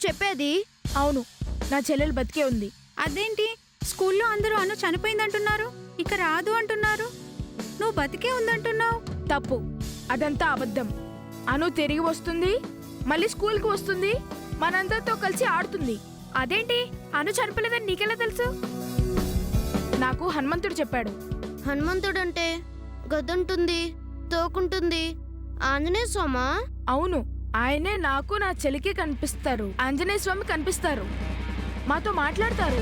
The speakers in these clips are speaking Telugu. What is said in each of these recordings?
చెప్పేది? అవును, నా చెల్లెలు బతికే ఉంది. అదేంటి స్కూల్లో అందరూ అను చనిపోయిందంటున్నారు, ఇక రాదు అంటున్నారు, నువ్వు బతికే ఉందంటున్నావు. తప్పు, అదంతా అబద్ధం. అను తిరిగి వస్తుంది, మళ్ళీ స్కూల్కి వస్తుంది, మనందరితో కలిసి ఆడుతుంది. అదేంటి అను చనిపోలేదని నీకెలా తెలుసు? నాకు హనుమంతుడు చెప్పాడు. హనుమంతుడంటే గదుంటుంది, తోకుంటుంది, ఆంజనేయ స్వామా? అవును, ఆయనే నాకు నా చెల్లికి కనిపిస్తారు. ఆంజనేయ స్వామి కనిపిస్తారు, మాతో మాట్లాడతారు.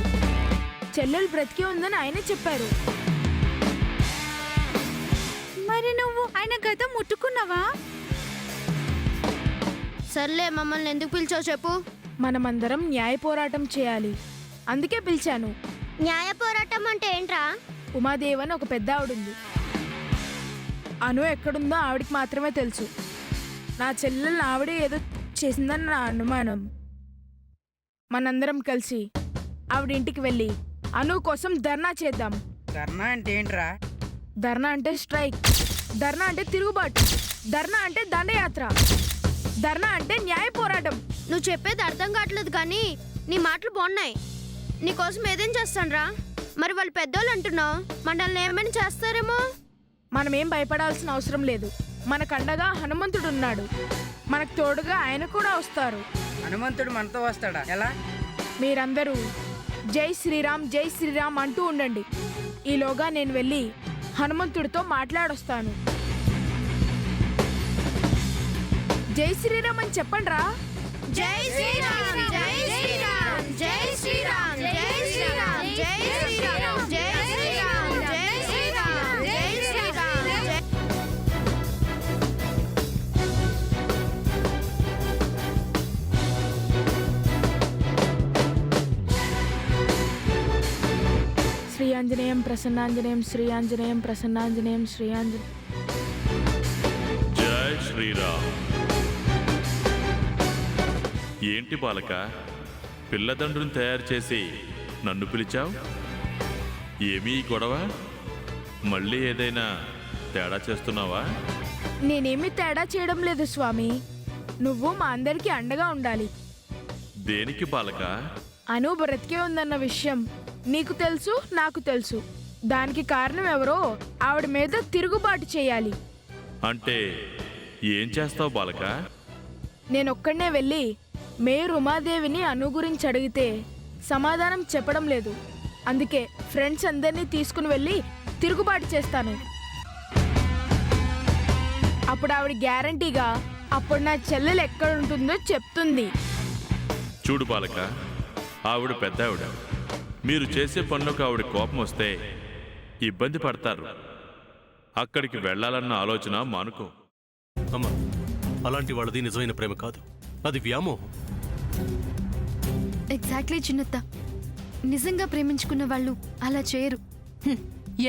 చెల్లెలు బ్రతికి ఉందని ఆయనే చెప్పారు. మరి నువ్వు ఆయన గద ముట్టుకున్నావా? సర్లే, మమ్మల్ని ఎందుకు పిలిచావు చెప్పు. మనమందరం న్యాయ పోరాటం చేయాలి, అందుకే పిలిచాను. న్యాయ పోరాటం అంటే ఏంట్రా? ఉమాదేవి అని ఒక పెద్ద ఆవిడుంది. అను ఎక్కడుందో ఆవిడికి మాత్రమే తెలుసు. నా చెల్లెల్ని ఆవిడే ఏదో చేసిందని నా అనుమానం. మనందరం కలిసి ఆవిడ ఇంటికి వెళ్ళి అను కోసం ధర్నా చేద్దాం. ధర్నా అంటే ఏంట్రా? ధర్నా అంటే స్ట్రైక్, ధర్నా అంటే తిరుగుబాటు, ధర్నా అంటే దండయాత్ర, ధర్నా అంటే న్యాయ పోరాటం. నువ్వు చెప్పేది అర్థం కావట్లేదు కానీ నీ మాటలు బాగున్నాయి. నీకోసం ఏదేం చేస్తానురా. మరి వాళ్ళు పెద్దోళ్ళు అంటున్నావు, మనల్ని ఏమైనా చేస్తారేమో. మనమేం భయపడాల్సిన అవసరం లేదు. మనకండగా హనుమంతుడు ఉన్నాడు, మనకు తోడుగా ఆయన కూడా వస్తారు. హనుమంతుడు మనతో వస్తాడా? ఎలా? మీరందరూ జై శ్రీరామ్ జై శ్రీరామ్ అంటూ ఉండండి. ఈలోగా నేను వెళ్ళి హనుమంతుడితో మాట్లాడొస్తాను. జై శ్రీరామ్ అని చెప్పండి రా. జై శ్రీరామ్ జై శ్రీరామ్ జై శ్రీరామ్ జై శ్రీరామ్ జై శ్రీరామ్ జై శ్రీరామ్ జై శ్రీరామ్ జై శ్రీరామ్ జై. శ్రీ ఆంజనేయం ప్రసన్నాంజనేయం శ్రీ ఆంజనేయం ప్రసన్నాంజనేయం శ్రీ ఆంజనేయం. జై శ్రీరామ్. ఏంటి బాలక, పిల్లదండ్రుని తయారు చేసి నన్ను పిలిచావు? ఏమీ గొడవ? మళ్ళీ ఏదైనా తేడా చేస్తున్నావా? నేనేమీ తేడా చేయడం లేదు స్వామి. నువ్వు మా అందరికీ అండగా ఉండాలి. దేనికి బాలక? అను బ్రతికే ఉందన్న విషయం నీకు తెలుసు, నాకు తెలుసు. దానికి కారణం ఎవరో ఆవిడ మీద తిరుగుబాటు చేయాలి. అంటే ఏం చేస్తావు బాలక? నేనొక్కడనే వెళ్ళి మేయర్ ఉమాదేవిని అను గురించి అడిగితే సమాధానం చెప్పడం లేదు. అందుకే ఫ్రెండ్స్ అందరినీ తీసుకుని వెళ్ళి తిరుగుబాటు చేస్తాను. అప్పుడు ఆవిడ గ్యారంటీగా అప్పుడు నా చెల్లెలు ఎక్కడ ఉంటుందో చెప్తుంది. చూడు బాలక, ఆవిడ పెద్ద ఆవిడ. మీరు చేసే పనులకు ఆవిడ కోపం వస్తే ఇబ్బంది పడతారు. అక్కడికి వెళ్ళాలన్న ఆలోచన మానుకో. అమ్మా, అలాంటి వాళ్ళది నిజమైన ప్రేమ కాదు, అది వ్యామోహం. ఎగ్జాక్ట్లీ చిన్నత్త, నిజంగా ప్రేమించుకున్న వాళ్ళు అలా చేయరు.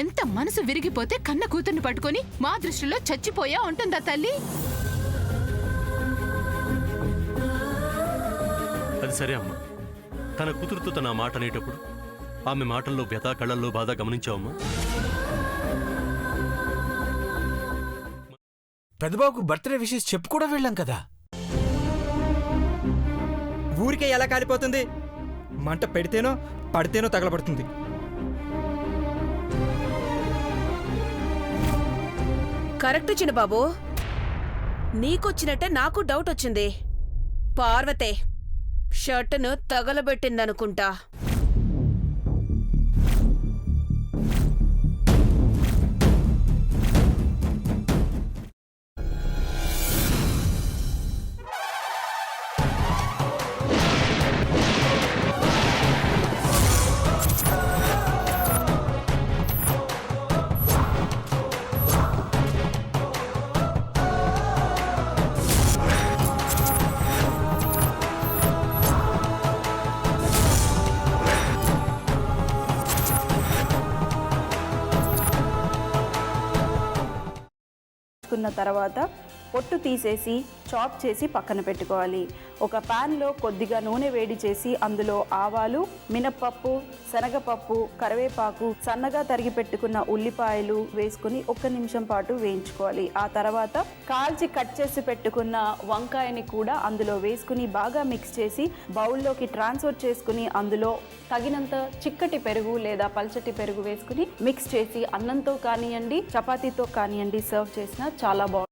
ఎంత మనసు విరిగిపోతే కన్న కూతుర్ని పట్టుకొని మా దృష్టిలో చచ్చిపోయా ఉంటుందా తల్లి? అది సరే అమ్మా, తన కూతురుతో తన మాట అనేటప్పుడు ఆమె మాటల్లో వ్యథ, కళ్ళల్లో బాధ గమనించావమ్మా? పెద్దబాబుకు బర్త్డే విషెస్ చెప్పు కూడా వెళ్ళాం కదా. ఊరికే ఎలా కాలిపోతుంది? మంట పెడితేనో పడితేనో తగలబడుతుంది. కరెక్ట్ చిన్నబాబు, నీకొచ్చినట్టే నాకు డౌట్ వచ్చింది. పార్వతే షర్టును తగలబెట్టిందనుకుంటా. తర్వాత పొట్టు తీసేసి చాప్ చేసి పక్కన పెట్టుకోవాలి. ఒక ప్యాన్లో కొద్దిగా నూనె వేడి చేసి అందులో ఆవాలు, మినప్పప్పు, శనగపప్పు, కరివేపాకు, సన్నగా తరిగి పెట్టుకున్న ఉల్లిపాయలు వేసుకుని 1 నిమిషం పాటు వేయించుకోవాలి. ఆ తర్వాత కాల్చి కట్ చేసి పెట్టుకున్న వంకాయని కూడా అందులో వేసుకుని బాగా మిక్స్ చేసి బౌల్లోకి ట్రాన్స్ఫర్ చేసుకుని అందులో తగినంత చిక్కటి పెరుగు లేదా పల్చటి పెరుగు వేసుకుని మిక్స్ చేసి అన్నంతో కానివ్వండి, చపాతీతో కానివ్వండి సర్వ్ చేసినా చాలా బాగుంటుంది.